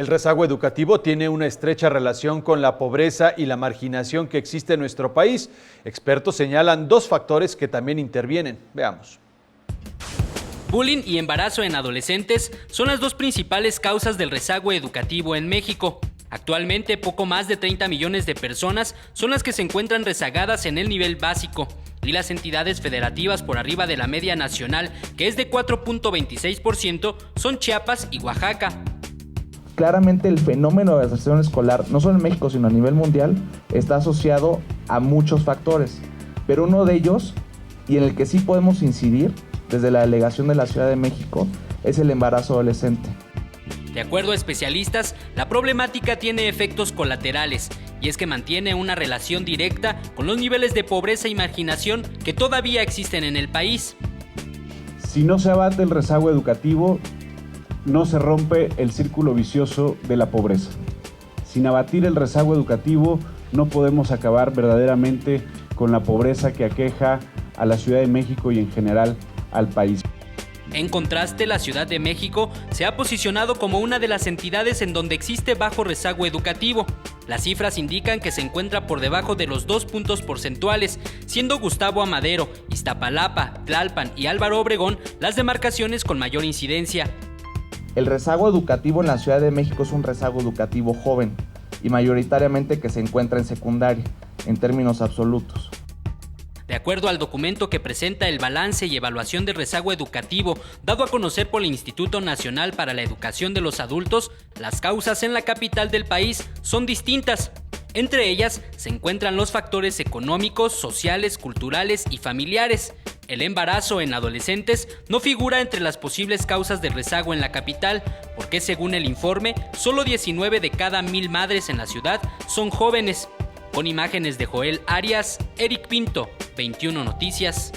El rezago educativo tiene una estrecha relación con la pobreza y la marginación que existe en nuestro país. Expertos señalan dos factores que también intervienen. Veamos. Bullying y embarazo en adolescentes son las dos principales causas del rezago educativo en México. Actualmente, poco más de 30 millones de personas son las que se encuentran rezagadas en el nivel básico, y las entidades federativas por arriba de la media nacional, que es de 4.26%, son Chiapas y Oaxaca. Claramente el fenómeno de deserción escolar, no solo en México, sino a nivel mundial, está asociado a muchos factores, pero uno de ellos, y en el que sí podemos incidir desde la delegación de la Ciudad de México, es el embarazo adolescente. De acuerdo a especialistas, la problemática tiene efectos colaterales, y es que mantiene una relación directa con los niveles de pobreza y marginación que todavía existen en el país. Si no se abate el rezago educativo, no se rompe el círculo vicioso de la pobreza. Sin abatir el rezago educativo, no podemos acabar verdaderamente con la pobreza que aqueja a la Ciudad de México y en general al país. En contraste, la Ciudad de México se ha posicionado como una de las entidades en donde existe bajo rezago educativo. Las cifras indican que se encuentra por debajo de los 2 puntos porcentuales, siendo Gustavo Amadero, Iztapalapa, Tlalpan y Álvaro Obregón las demarcaciones con mayor incidencia. El rezago educativo en la Ciudad de México es un rezago educativo joven y mayoritariamente que se encuentra en secundaria, en términos absolutos. De acuerdo al documento que presenta el balance y evaluación del rezago educativo dado a conocer por el Instituto Nacional para la Educación de los Adultos, las causas en la capital del país son distintas. Entre ellas se encuentran los factores económicos, sociales, culturales y familiares. El embarazo en adolescentes no figura entre las posibles causas del rezago en la capital, porque según el informe, solo 19 de cada 1000 madres en la ciudad son jóvenes. Con imágenes de Joel Arias, Eric Pinto, 21 Noticias.